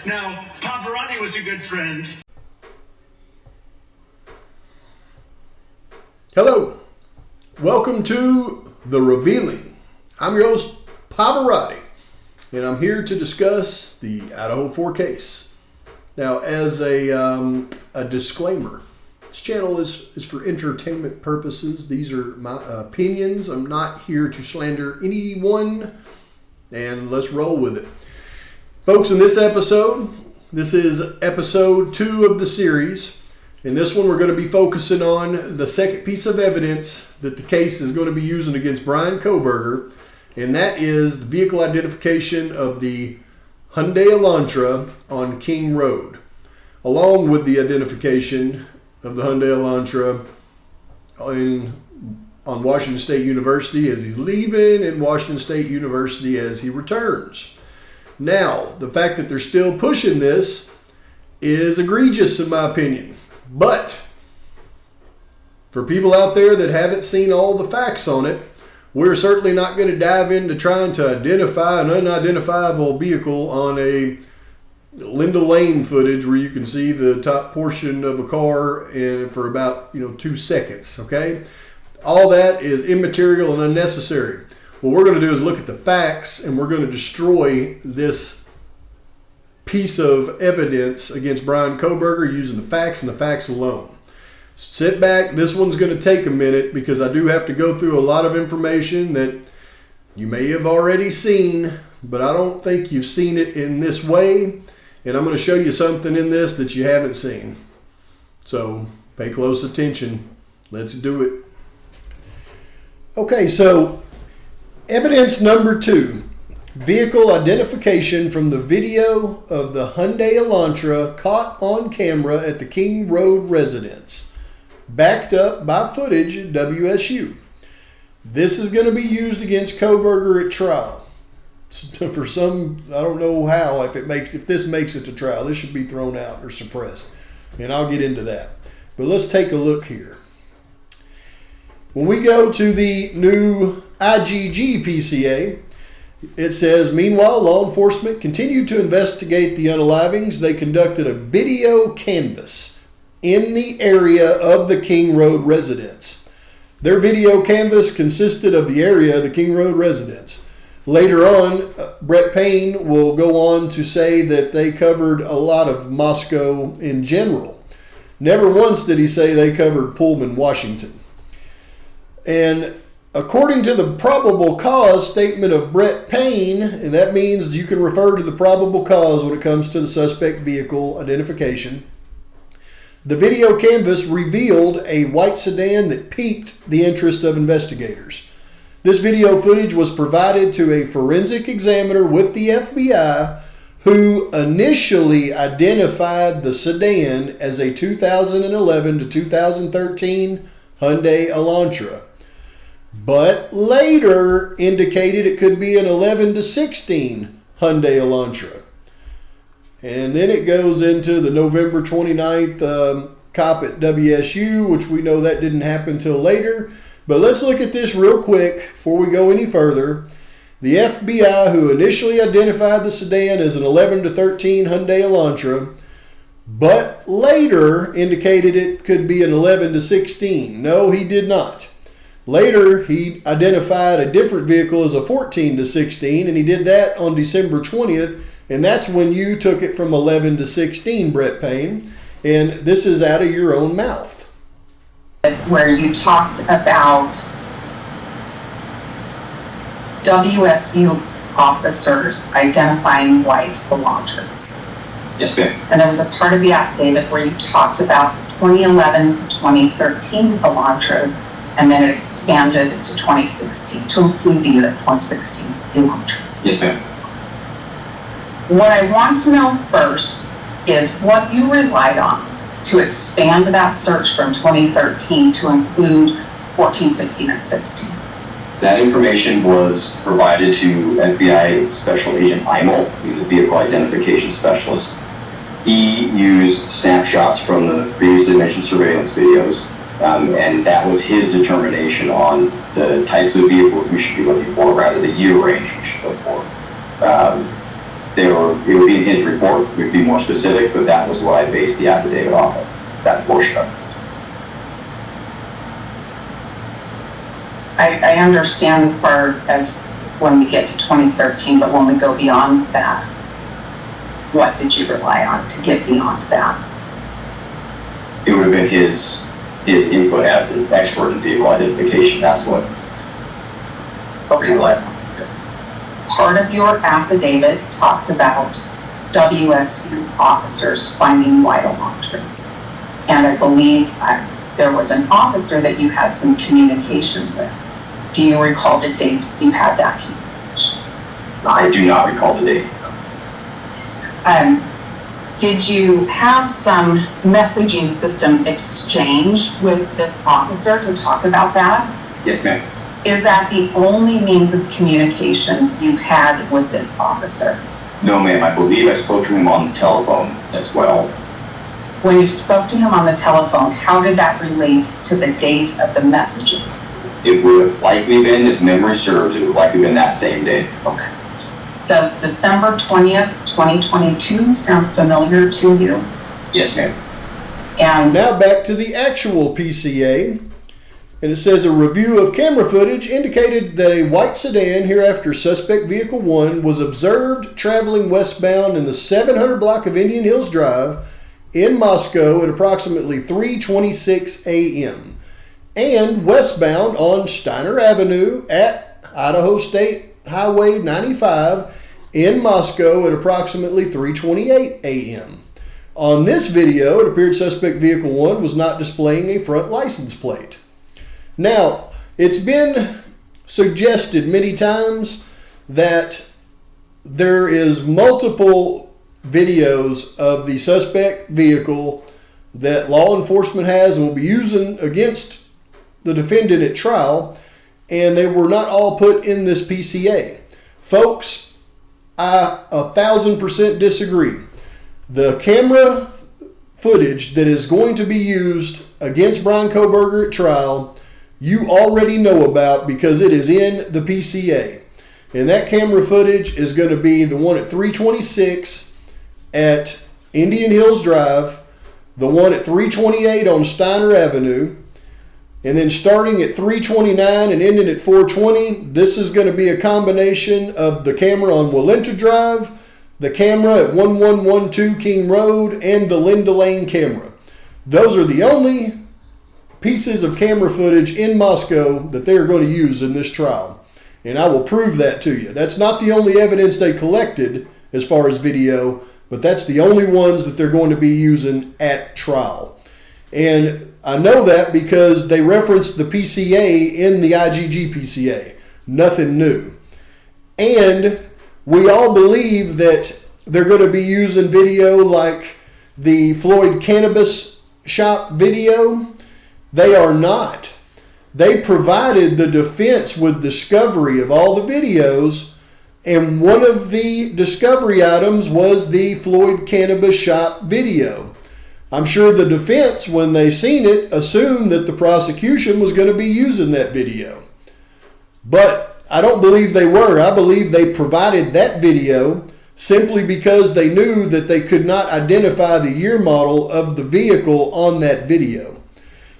Now, Pavarotti was a good friend. Hello, welcome to The Revealing. I'm your host, Pavarotti, and I'm here to discuss the Idaho 4 case. Now, as a disclaimer, this channel is for entertainment purposes. These are my opinions. I'm not here to slander anyone, and let's roll with it. Folks, in this episode, this is episode 2 of the series. In this one, we're going to be focusing on the second piece of evidence that the case is going to be using against Bryan Kohberger, and that is the vehicle identification of the Hyundai Elantra on King Road, along with the identification of the Hyundai Elantra on Washington State University as he's leaving and Washington State University as he returns. Now, the fact that they're still pushing this is egregious in my opinion. But for people out there that haven't seen all the facts on it, we're certainly not going to dive into trying to identify an unidentifiable vehicle on a Linda Lane footage where you can see the top portion of a car for about 2 seconds. Okay, all that is immaterial and unnecessary. What we're going to do is look at the facts, and we're going to destroy this piece of evidence against Bryan Kohberger using the facts and the facts alone. Sit back. This one's going to take a minute because I do have to go through a lot of information that you may have already seen, but I don't think you've seen it in this way. And I'm going to show you something in this that you haven't seen. So pay close attention. Let's do it. Okay, so evidence number 2. Vehicle identification from the video of the Hyundai Elantra caught on camera at the King Road residence, backed up by footage at WSU. This is going to be used against Kohberger at trial. For some, I don't know how, if this makes it to trial, this should be thrown out or suppressed. And I'll get into that. But let's take a look here. When we go to the new IGG PCA, it says, meanwhile, law enforcement continued to investigate the unalivings. They conducted a video canvass in the area of the King Road residence. Their video canvass consisted of the area of the King Road residence. Later on, Brett Payne will go on to say that they covered a lot of Moscow in general. Never once did he say they covered Pullman, Washington. And according to the probable cause statement of Brett Payne, and that means you can refer to the probable cause when it comes to the suspect vehicle identification, the video canvas revealed a white sedan that piqued the interest of investigators. This video footage was provided to a forensic examiner with the FBI, who initially identified the sedan as a 2011 to 2013 Hyundai Elantra, but later indicated it could be an 11 to 16 Hyundai Elantra. And then it goes into the November 29th cop at WSU, which we know that didn't happen till later. But let's look at this real quick before we go any further. The FBI, who initially identified the sedan as an 11 to 13 Hyundai Elantra, but later indicated it could be an 11 to 16. No, he did not. Later, he identified a different vehicle as a 14 to 16, and he did that on December 20th, and that's when you took it from 11 to 16, Brett Payne, and this is out of your own mouth. Where you talked about WSU officers identifying white Elantras. Yes, ma'am. And there was a part of the affidavit where you talked about 2011 to 2013 Elantras, and then it expanded to 2016 to include the year 2016 Elantras. Yes, ma'am. What I want to know first is what you relied on to expand that search from 2013 to include 14, 15, and 16. That information was provided to FBI Special Agent Imel. He's a vehicle identification specialist. He used snapshots from the previously mentioned surveillance videos And that was his determination on the types of vehicles we should be looking for, rather the year range we should look for. It would be in his report, we'd be more specific, but that was what I based the affidavit off of, that portion of it. I understand as far as when we get to 2013, but when we go beyond that, what did you rely on to get beyond that? It would have been his input as an expert in vehicle identification. That's what. Okay. Part of your affidavit talks about WSU officers finding white Elantras. And I believe there was an officer that you had some communication with. Do you recall the date you had that communication? I do not recall the date. Did you have some messaging system exchange with this officer to talk about that? Yes, ma'am. Is that the only means of communication you had with this officer? No, ma'am. I believe I spoke to him on the telephone as well. When you spoke to him on the telephone, how did that relate to the date of the messaging? It would have likely been, if memory serves, it would have likely been that same day. Okay. Does December 20th, 2022 sound familiar to you? Yes, ma'am. And now back to the actual PCA. And it says a review of camera footage indicated that a white sedan, hereafter suspect vehicle 1, was observed traveling westbound in the 700 block of Indian Hills Drive in Moscow at approximately 3:26 a.m. and westbound on Steiner Avenue at Idaho State Highway 95 in Moscow at approximately 3:28 a.m. On this video, it appeared suspect vehicle 1 was not displaying a front license plate. Now, it's been suggested many times that there is multiple videos of the suspect vehicle that law enforcement has and will be using against the defendant at trial, and they were not all put in this PCA. Folks, I 1000% disagree. The camera footage that is going to be used against Bryan Kohberger at trial, you already know about because it is in the PCA. And that camera footage is going to be the one at 326 at Indian Hills Drive, the one at 328 on Steiner Avenue, and then starting at 329 and ending at 420, this is going to be a combination of the camera on Walenta Drive, the camera at 1112 King Road, and the Linda Lane camera. Those are the only pieces of camera footage in Moscow that they are going to use in this trial. And I will prove that to you. That's not the only evidence they collected as far as video, but that's the only ones that they're going to be using at trial. And I know that because they referenced the PCA in the IGG PCA. Nothing new. And we all believe that they're going to be using video like the Floyd Cannabis Shop video. They are not. They provided the defense with discovery of all the videos, and one of the discovery items was the Floyd Cannabis Shop video. I'm sure the defense, when they seen it, assumed that the prosecution was going to be using that video. But I don't believe they were. I believe they provided that video simply because they knew that they could not identify the year model of the vehicle on that video.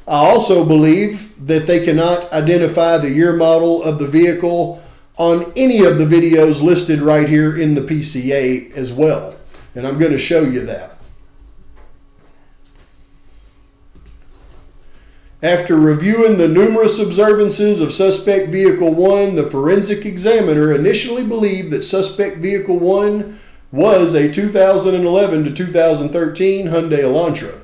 I also believe that they cannot identify the year model of the vehicle on any of the videos listed right here in the PCA as well. And I'm going to show you that. After reviewing the numerous observances of suspect vehicle 1, the forensic examiner initially believed that suspect vehicle 1 was a 2011 to 2013 Hyundai Elantra.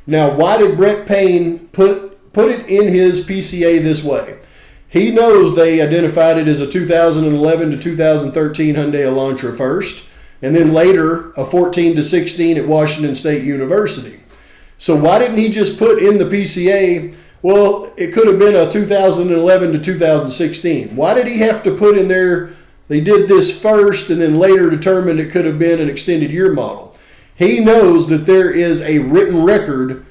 Now, why did Brett Payne put it in his PCA this way? He knows they identified it as a 2011 to 2013 Hyundai Elantra first, and then later a 14 to 16 at Washington State University. So why didn't he just put in the PCA, well, it could have been a 2011 to 2016. Why did he have to put in there, they did this first and then later determined it could have been an extended year model? He knows that there is a written record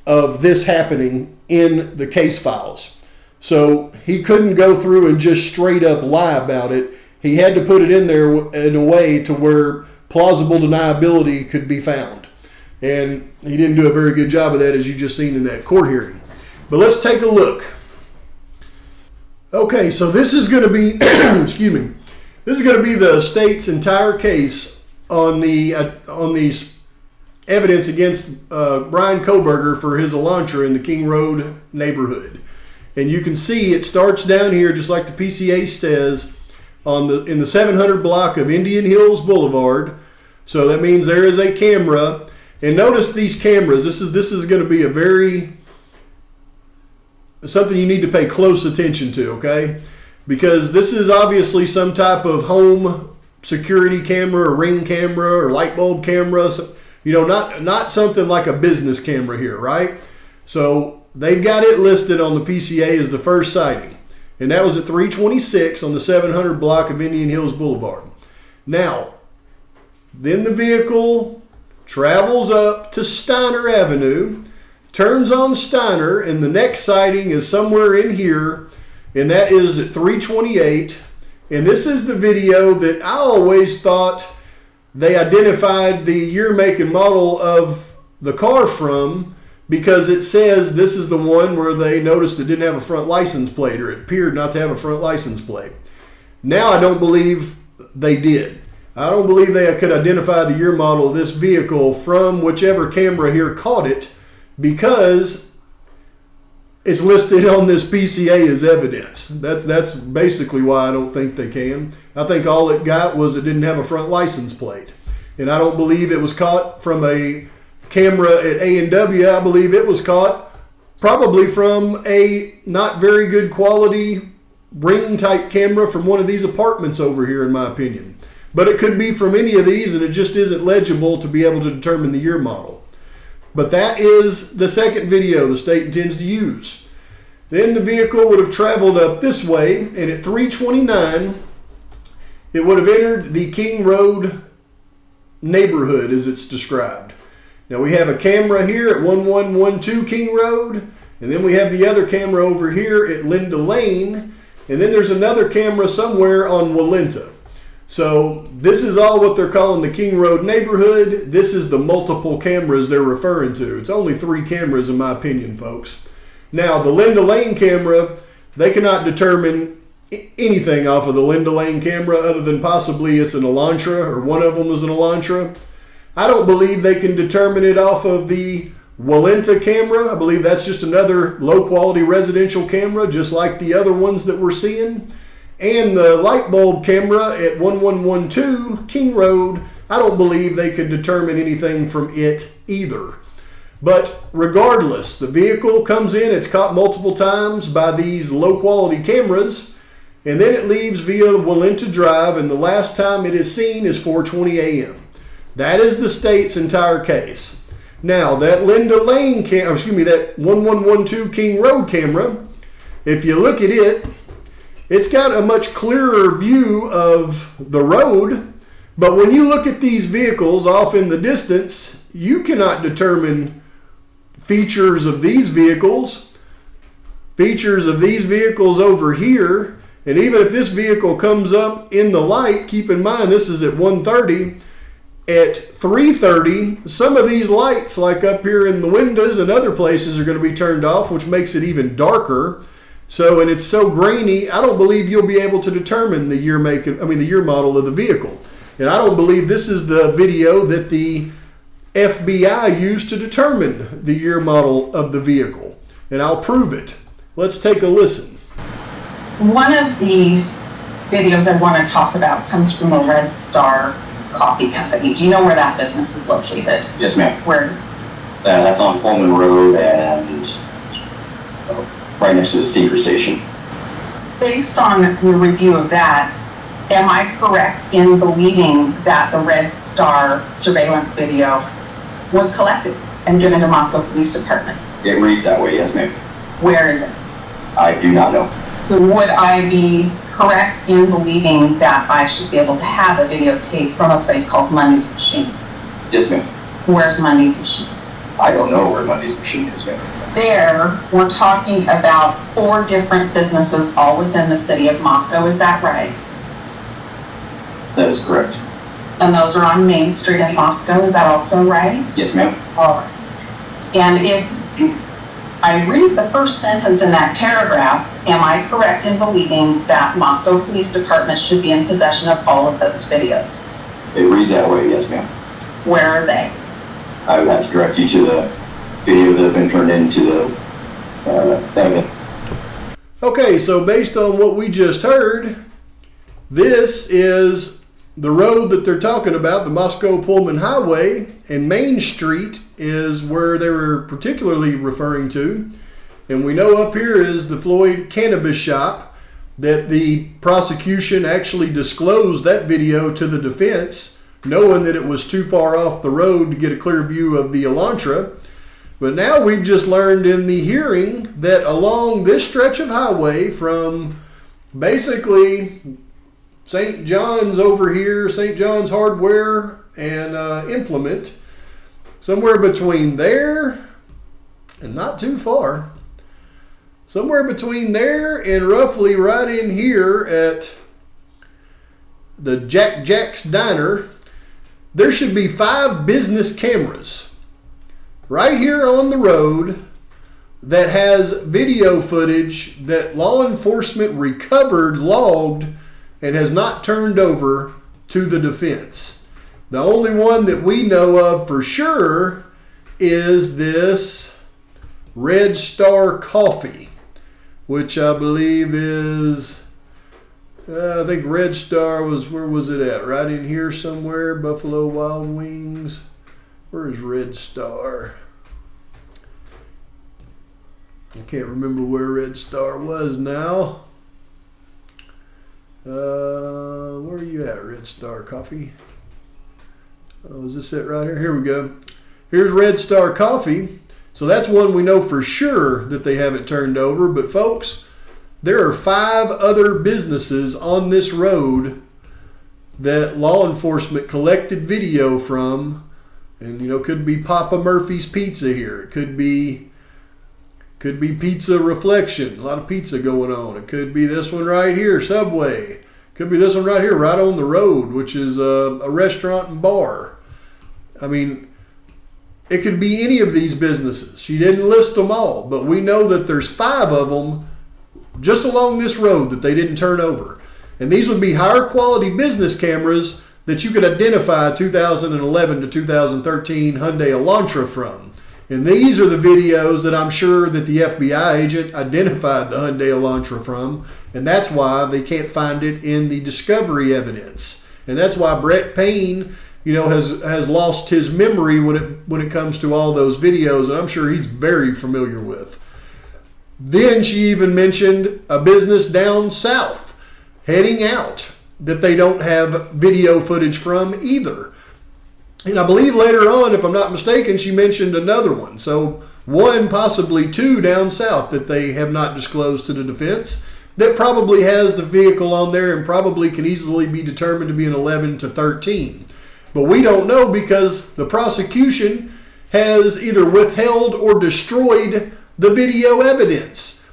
of this happening in the case files. So he couldn't go through and just straight up lie about it. He had to put it in there in a way to where plausible deniability could be found. And he didn't do a very good job of that, as you just seen in that court hearing. But let's take a look. Okay, so this is going to be, excuse me, this is going to be the state's entire case on the evidence against Bryan Kohberger for his Elantra in the King Road neighborhood. And you can see it starts down here, just like the PCA says, in the 700 block of Indian Hills Boulevard. So that means there is a camera. And notice these cameras. This is going to be something you need to pay close attention to, okay? Because this is obviously some type of home security camera, or ring camera, or light bulb camera. You know, not something like a business camera here, right? So they've got it listed on the PCA as the first sighting. And that was at 326 on the 700 block of Indian Hills Boulevard. Now, then the vehicle travels up to Steiner Avenue, turns on Steiner, and the next sighting is somewhere in here, and that is at 328. And this is the video that I always thought they identified the year, make, and model of the car from, because it says this is the one where they noticed it didn't have a front license plate, or it appeared not to have a front license plate. Now I don't believe they did. I don't believe they could identify the year model of this vehicle from whichever camera here caught it, because it's listed on this PCA as evidence. That's basically why I don't think they can. I think all it got was it didn't have a front license plate. And I don't believe it was caught from a camera at A&W. I believe it was caught probably from a not very good quality ring type camera from one of these apartments over here, in my opinion. But it could be from any of these, and it just isn't legible to be able to determine the year model. But that is the second video the state intends to use. Then the vehicle would have traveled up this way, and at 329, it would have entered the King Road neighborhood as it's described. Now we have a camera here at 1112 King Road, and then we have the other camera over here at Linda Lane, and then there's another camera somewhere on Walenta. So this is all what they're calling the King Road neighborhood. This is the multiple cameras they're referring to. It's only 3 cameras in my opinion, folks. Now the Linda Lane camera, they cannot determine anything off of the Linda Lane camera other than possibly it's an Elantra, or one of them is an Elantra. I don't believe they can determine it off of the Walenta camera. I believe that's just another low quality residential camera, just like the other ones that we're seeing. And the light bulb camera at 1112 King Road, I don't believe they could determine anything from it either. But regardless, the vehicle comes in, it's caught multiple times by these low quality cameras, and then it leaves via Walenta Drive, and the last time it is seen is 4:20 a.m. That is the state's entire case. Now, that Linda Lane that 1112 King Road camera, if you look at it, it's got a much clearer view of the road, but when you look at these vehicles off in the distance, you cannot determine features of these vehicles over here. And even if this vehicle comes up in the light, keep in mind this is at 1:30. At 3:30, some of these lights, like up here in the windows and other places, are going to be turned off, which makes it even darker. So, and it's so grainy, I don't believe you'll be able to determine the year model of the vehicle. And I don't believe this is the video that the FBI used to determine the year model of the vehicle. And I'll prove it. Let's take a listen. One of the videos I want to talk about comes from the Red Star Coffee Company. Do you know where that business is located? Yes, ma'am. Where is? That's on Coleman Road and right next to the Steamer Station. Based on your review of that, am I correct in believing that the Red Star surveillance video was collected and given to Moscow Police Department? It reads that way, yes, ma'am. Where is it? I do not know. Would I be correct in believing that I should be able to have a videotape from a place called Money's Machine? Yes, ma'am. Where's Money's Machine? I don't know where Money's Machine is, ma'am. there, we're talking about 4 different businesses all within the city of Moscow. Is that right? That is correct. And those are on Main Street in Moscow. Is that also right? Yes, ma'am. All right. And if I read the first sentence in that paragraph, am I correct in believing that Moscow Police Department should be in possession of all of those videos? It reads that way, yes, ma'am. Where are they? I would have to direct you to the video that have been turned into the that event. Okay, so based on what we just heard, this is the road that they're talking about, the Moscow-Pullman Highway, and Main Street is where they were particularly referring to. And we know up here is the Floyd Cannabis Shop, that the prosecution actually disclosed that video to the defense, knowing that it was too far off the road to get a clear view of the Elantra. But now we've just learned in the hearing that along this stretch of highway from basically St. John's over here, St. John's Hardware and Implement, somewhere between there and not too far, somewhere between there and roughly right in here at the Jack's Diner, there should be 5 business cameras right here on the road that has video footage that law enforcement recovered, logged, and has not turned over to the defense. The only one that we know of for sure is this Red Star Coffee, which I believe is, I think Red Star was, where was it at? Right in here somewhere, Buffalo Wild Wings. Where is Red Star? I can't remember where Red Star was now. Where are you at, Red Star Coffee? Oh, is this it right here? Here we go. Here's Red Star Coffee. So that's one we know for sure that they haven't turned over. But folks, there are 5 other businesses on this road that law enforcement collected video from. And, you know, could be Papa Murphy's Pizza here. It could be Pizza Reflection. A lot of pizza going on. It could be this one right here, Subway. Could be this one right here, right on the road, which is a restaurant and bar. I mean, it could be any of these businesses. She didn't list them all, but we know that there's 5 of them just along this road that they didn't turn over. And these would be higher quality business cameras that you could identify 2011 to 2013 Hyundai Elantra from. And these are the videos that I'm sure that the FBI agent identified the Hyundai Elantra from, and that's why they can't find it in the discovery evidence. And that's why Brett Payne, you know, has lost his memory when it comes to all those videos, and I'm sure he's very familiar with. Then she even mentioned a business down south heading out that they don't have video footage from either. And I believe later on, if I'm not mistaken, she mentioned another one. So 1, possibly 2 down south that they have not disclosed to the defense that probably has the vehicle on there and probably can easily be determined to be an 11 to 13. But we don't know because the prosecution has either withheld or destroyed the video evidence.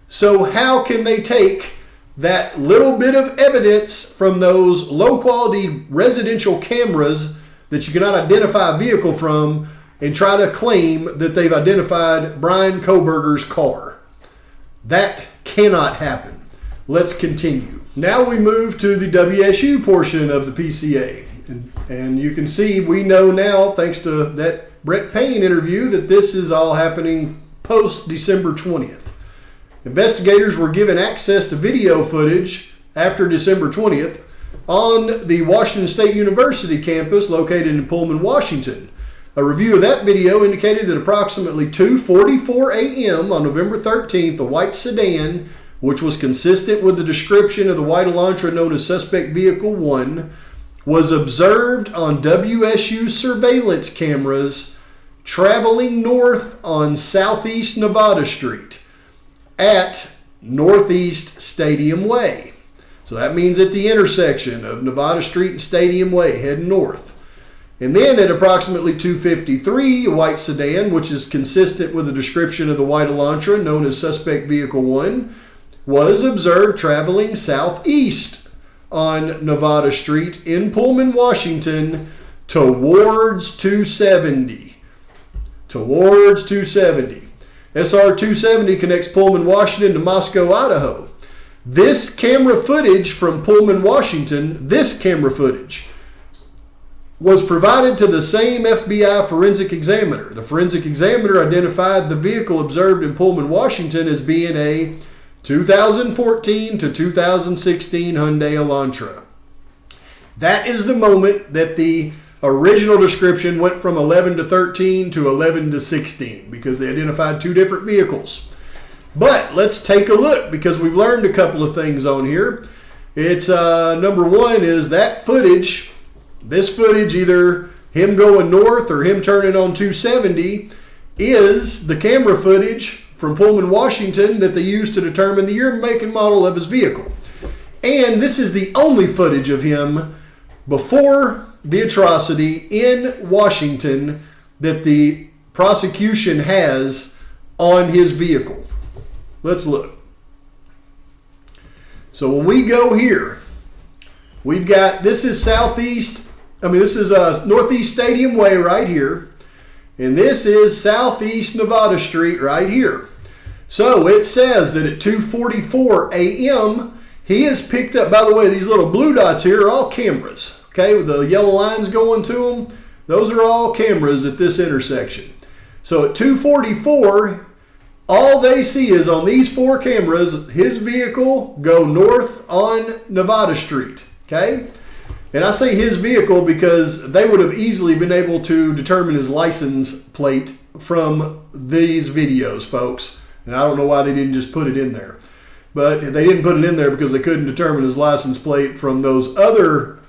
So how can they take that little bit of evidence from those low quality residential cameras that you cannot identify a vehicle from and try to claim that they've identified Bryan Kohberger's car? That cannot happen. Let's continue. Now we move to the WSU portion of the PCA. And you can see, we know now, thanks to that Brett Payne interview, that this is all happening post December 20th. Investigators were given access to video footage after December 20th on the Washington State University campus located in Pullman, Washington. A review of that video indicated that approximately 2:44 a.m. on November 13th, a white sedan, which was consistent with the description of the white Elantra known as Suspect Vehicle 1, was observed on WSU surveillance cameras traveling north on Southeast Nevada Street at Northeast Stadium Way. So that means at the intersection of Nevada Street and Stadium Way, heading north. And then at approximately 2:53, a white sedan, which is consistent with the description of the white Elantra known as suspect vehicle 1, was observed traveling southeast on Nevada Street in Pullman, Washington, towards 270. Towards 270. SR 270 connects Pullman, Washington to Moscow, Idaho. This camera footage from Pullman, Washington, was provided to the same FBI forensic examiner. The forensic examiner identified the vehicle observed in Pullman, Washington as being a 2014 to 2016 Hyundai Elantra. That is the moment that the original description went from 11 to 13 to 11 to 16 because they identified two different vehicles. But let's take a look because we've learned a couple of things on here. It's number one is that footage, this footage, either him going north or him turning on 270, is the camera footage from Pullman, Washington that they used to determine the year, make, and model of his vehicle. And this is the only footage of him before the atrocity in Washington that the prosecution has on his vehicle. Let's look. So when we go here, we've got, this is Northeast Stadium Way right here. And this is Southeast Nevada Street right here. So it says that at 2:44 a.m., he has picked up, by the way, these little blue dots here are all cameras. Okay, with the yellow lines going to them, those are all cameras at this intersection. So at 2:44, all they see is on these four cameras, his vehicle go north on Nevada Street. Okay? And I say his vehicle because they would have easily been able to determine his license plate from these videos, folks. And I don't know why they didn't just put it in there. But they didn't put it in there because they couldn't determine his license plate from those other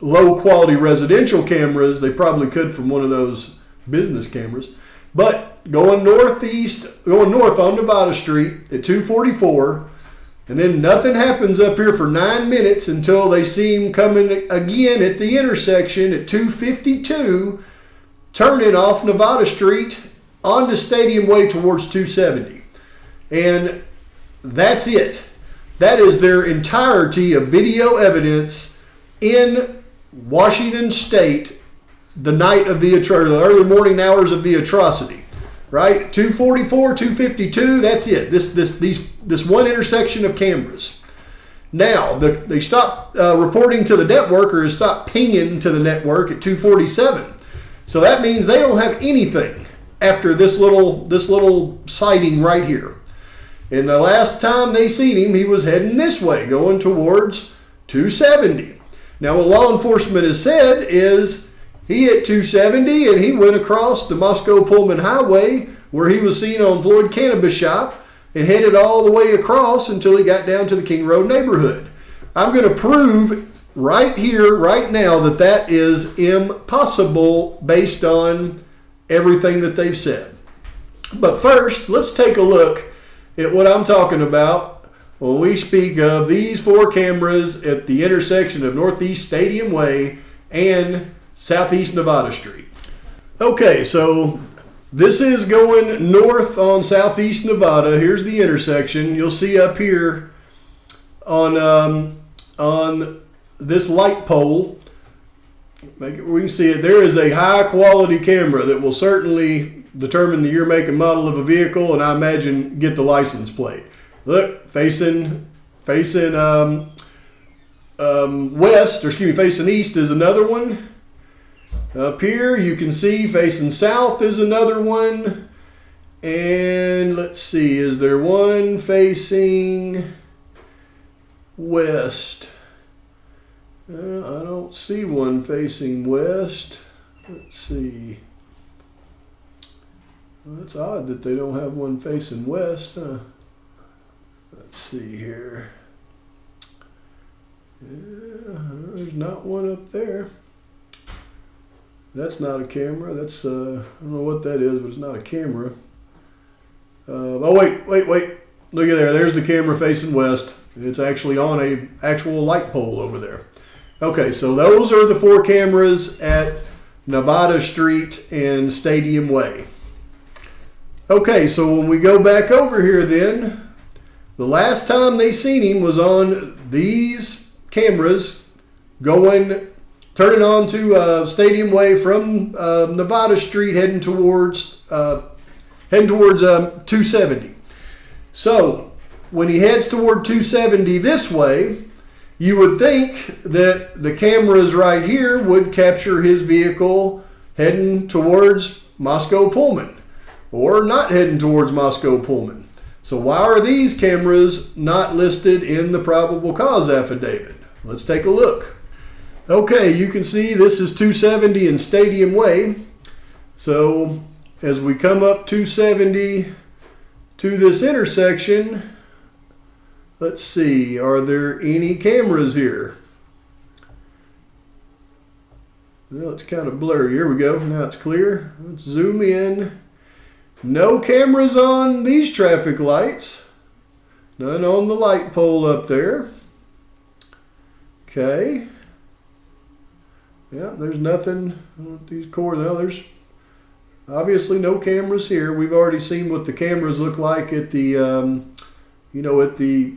low quality residential cameras. They probably could from one of those business cameras. But going north on Nevada Street at 2:44, and then nothing happens up here for 9 minutes until they see him coming again at the intersection at 2:52, turning off Nevada Street onto Stadium Way towards 270. And that's it. That is their entirety of video evidence in Washington State the night of the early morning hours of the atrocity. Right? 2:44, 2:52, that's it. This one intersection of cameras. Now, they stopped reporting to the network, or stopped pinging to the network at 2:47. So that means they don't have anything after this little sighting right here. And the last time they seen him, he was heading this way, going towards 270. Now, what law enforcement has said is he hit 270 and he went across the Moscow-Pullman Highway where he was seen on Floyd Cannabis Shop and headed all the way across until he got down to the King Road neighborhood. I'm going to prove right here, right now, that that is impossible based on everything that they've said. But first, let's take a look at what I'm talking about when we speak of these four cameras at the intersection of Northeast Stadium Way and Southeast Nevada Street. Okay, so this is going north on Southeast Nevada. Here's the intersection. You'll see up here on this light pole, we can see it. There is a high quality camera that will certainly determine the year, make, and model of a vehicle, and I imagine get the license plate. Look, facing west, facing east is another one. Up here, you can see facing south is another one. And let's see, is there one facing west? I don't see one facing west. Let's see. Well, that's odd that they don't have one facing west, huh? Let's see here. Yeah, there's not one up there. That's not a camera. That's, I don't know what that is, but it's not a camera. Oh, wait. Look at there. There's the camera facing west. It's actually on a actual light pole over there. Okay, so those are the 4 cameras at Nevada Street and Stadium Way. Okay, so when we go back over here then, the last time they seen him was on these cameras turning on to Stadium Way from Nevada Street heading towards 270. So when he heads toward 270 this way, you would think that the cameras right here would capture his vehicle heading towards Moscow Pullman, or not heading towards Moscow Pullman. So why are these cameras not listed in the probable cause affidavit? Let's take a look. Okay, you can see this is 270 and Stadium Way. So as we come up 270 to this intersection, let's see, are there any cameras here? Well, it's kind of blurry. Here we go. Now it's clear. Let's zoom in. No cameras on these traffic lights. None on the light pole up there. Okay. Yeah, there's nothing on these corners. No, there's obviously no cameras here. We've already seen what the cameras look like at the, at the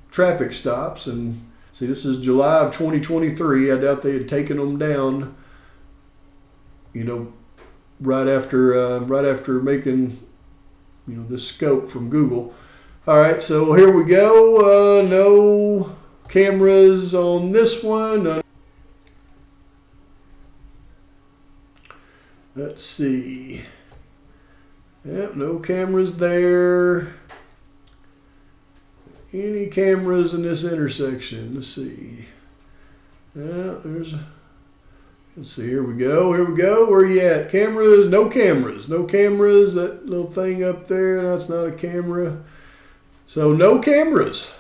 traffic stops. And see, this is July of 2023. I doubt they had taken them down, right after making, this scope from Google. All right, so here we go. No cameras on this one. Let's see. Yep, no cameras there. Any cameras in this intersection? Let's see. Yeah, let's see, here we go. Where are you at? Cameras? No cameras. No cameras. That little thing up there, that's not a camera. So no cameras.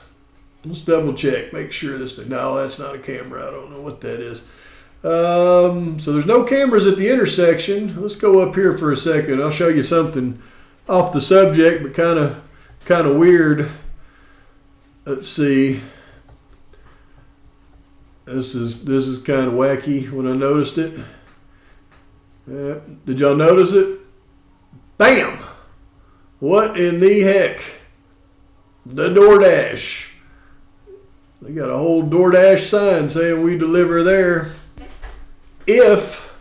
Let's double check, make sure this thing, no, that's not a camera. I don't know what that is. So there's no cameras at the intersection. Let's go up here for a second. I'll show you something off the subject, but kind of weird. Let's see. This is kind of wacky when I noticed it. Did y'all notice it? Bam! What in the heck? The DoorDash. They got a whole DoorDash sign saying we deliver there. If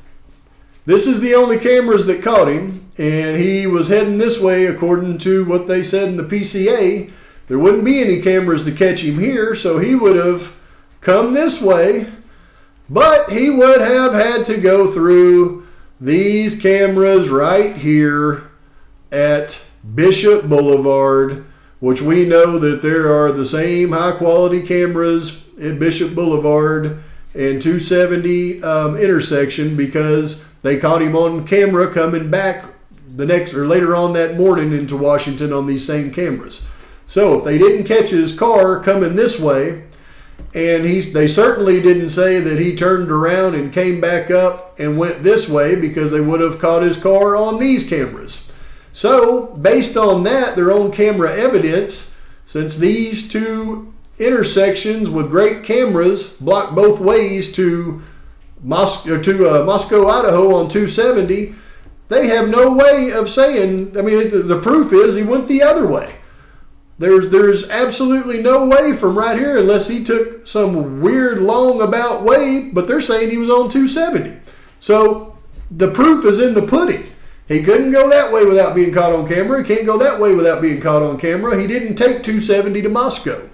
this is the only cameras that caught him and he was heading this way according to what they said in the PCA, there wouldn't be any cameras to catch him here, so he would have come this way, but he would have had to go through these cameras right here at Bishop Boulevard, which we know that there are the same high quality cameras at Bishop Boulevard and 270 intersection, because they caught him on camera coming back later on that morning into Washington on these same cameras. So if they didn't catch his car coming this way, and they certainly didn't say that he turned around and came back up and went this way, because they would have caught his car on these cameras. So based on that, their own camera evidence, since these two intersections with great cameras block both ways to Moscow, Idaho on 270, they have no way of saying, the proof is he went the other way. There's absolutely no way from right here, unless he took some weird long about way, but they're saying he was on 270. So the proof is in the pudding. He couldn't go that way without being caught on camera. He can't go that way without being caught on camera. He didn't take 270 to Moscow.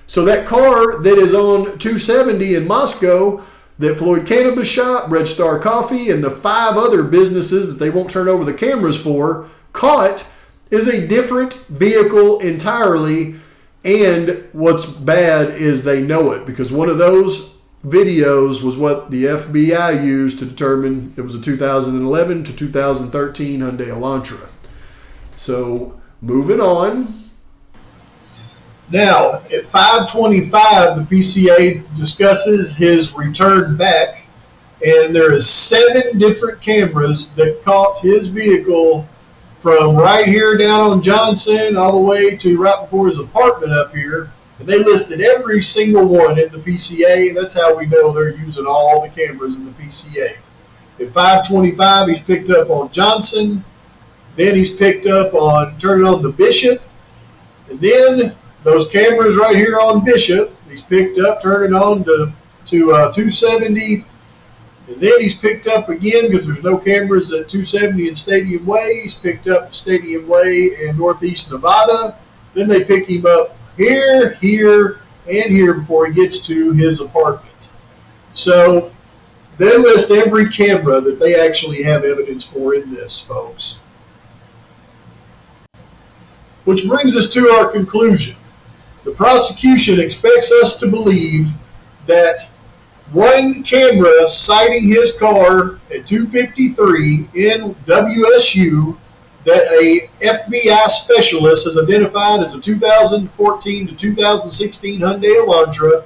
So that car that is on 270 in Moscow, that Floyd Cannabis Shop, Red Star Coffee, and the 5 other businesses that they won't turn over the cameras for caught, is a different vehicle entirely. And what's bad is they know it, because one of those videos was what the FBI used to determine it was a 2011 to 2013 Hyundai Elantra. So moving on. Now, at 5:25, the PCA discusses his return back, and there is 7 different cameras that caught his vehicle from right here down on Johnson all the way to right before his apartment up here And they listed every single one in the PCA, and that's how we know they're using all the cameras in the PCA. At 525, he's picked up on Johnson. Then he's picked up on turning on the Bishop. And then those cameras right here on Bishop, he's picked up, turning on to 270. And then he's picked up again, because there's no cameras at 270 and Stadium Way. He's picked up Stadium Way and Northeast Nevada. Then they pick him up here, here, and here before he gets to his apartment. So they list every camera that they actually have evidence for in this, folks. Which brings us to our conclusion. The prosecution expects us to believe that one camera citing his car at 253 in WSU that a FBI specialist has identified as a 2014 to 2016 Hyundai Elantra,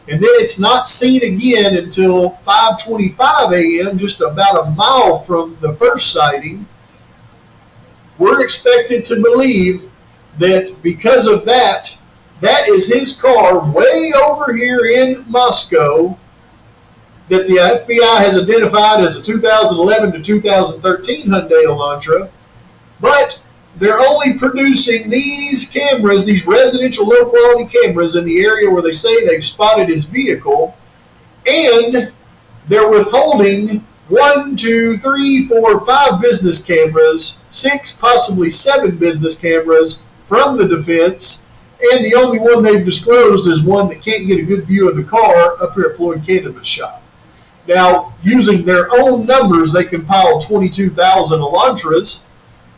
and then it's not seen again until 5:25 a.m., just about a mile from the first sighting. We're expected to believe that because of that, that is his car way over here in Moscow that the FBI has identified as a 2011 to 2013 Hyundai Elantra, but they're only producing these cameras, these residential low-quality cameras in the area where they say they've spotted his vehicle, and they're withholding 1, 2, 3, 4, 5 business cameras, 6, possibly 7 business cameras from the defense, and the only one they've disclosed is one that can't get a good view of the car up here at Floyd Cannabis Shop. Now, using their own numbers, they compiled 22,000 Elantras,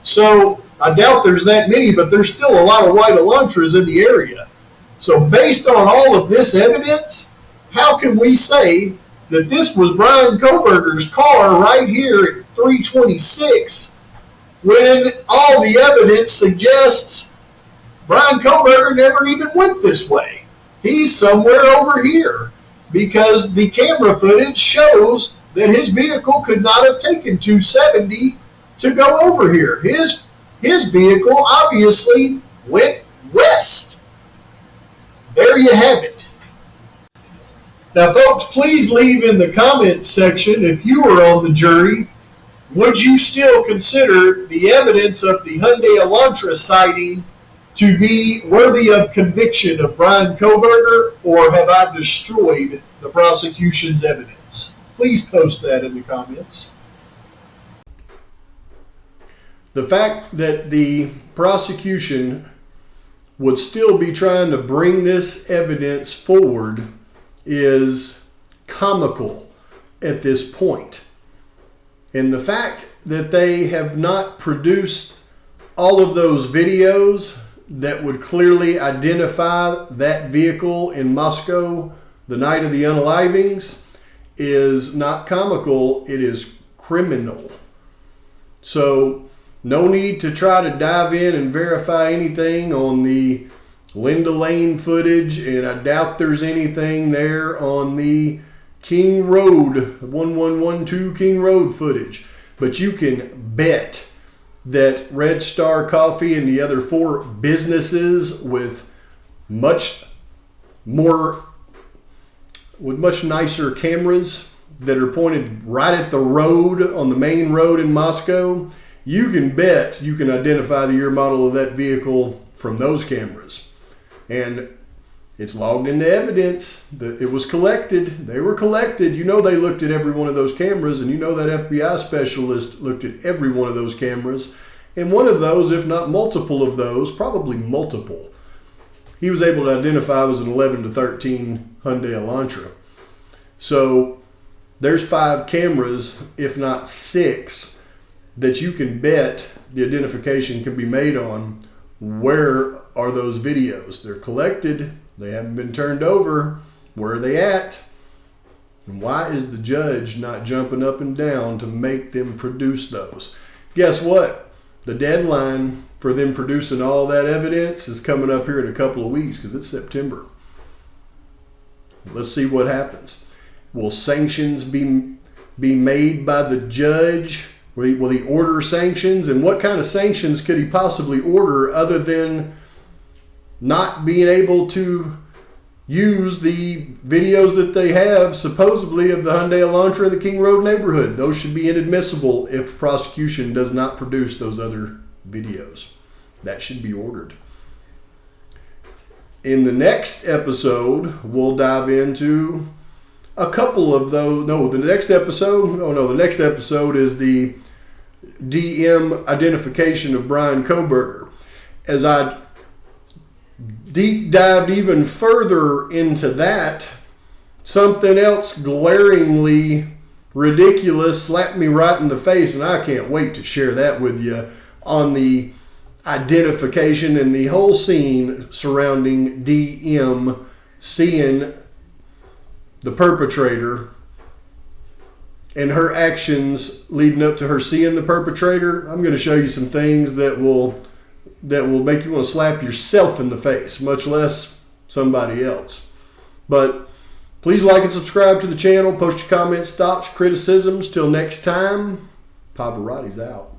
so I doubt there's that many, but there's still a lot of white Elantras in the area. So based on all of this evidence, how can we say that this was Bryan Kohberger's car right here at 326 when all the evidence suggests Bryan Kohberger never even went this way? He's somewhere over here, because the camera footage shows that his vehicle could not have taken 270 to go over here. His vehicle obviously went west. There you have it. Now, folks, please leave in the comments section, if you were on the jury, would you still consider the evidence of the Hyundai Elantra sighting to be worthy of conviction of Bryan Kohberger, or have I destroyed the prosecution's evidence? Please post that in the comments. The fact that the prosecution would still be trying to bring this evidence forward is comical at this point. And the fact that they have not produced all of those videos that would clearly identify that vehicle in Moscow the night of the unalivings is not comical, it is criminal. So no need to try to dive in and verify anything on the Linda Lane footage, and I doubt there's anything there on the King Road, 1112 King Road footage. But you can bet that Red Star Coffee and the other 4 businesses with much nicer cameras that are pointed right at the road on the main road in Moscow, you can bet you can identify the year model of that vehicle from those cameras. And it's logged into evidence that it was collected. They were collected. You know they looked at every one of those cameras, and you know that FBI specialist looked at every one of those cameras. And one of those, if not multiple of those, probably multiple, he was able to identify was an 11 to 13 Hyundai Elantra. So there's 5 cameras, if not 6, that you can bet the identification can be made on. Where are those videos? They're collected. They haven't been turned over. Where are they at? And why is the judge not jumping up and down to make them produce those? Guess what? The deadline for them producing all that evidence is coming up here in a couple of weeks, because it's September. Let's see what happens. Will sanctions be made by the judge? Will he order sanctions? And what kind of sanctions could he possibly order other than not being able to use the videos that they have supposedly of the Hyundai Elantra in the King Road neighborhood. Those should be inadmissible if prosecution does not produce those other videos. That should be ordered. In the next episode, we'll dive into a couple of those. The next episode is the DM identification of Bryan Kohberger. As I deep dived even further into that, something else glaringly ridiculous slapped me right in the face, and I can't wait to share that with you on the identification and the whole scene surrounding DM seeing the perpetrator and her actions leading up to her seeing the perpetrator. I'm going to show you some things that will make you want to slap yourself in the face, much less somebody else. But please like and subscribe to the channel. Post your comments, thoughts, criticisms. Till next time, Pavarotti's out.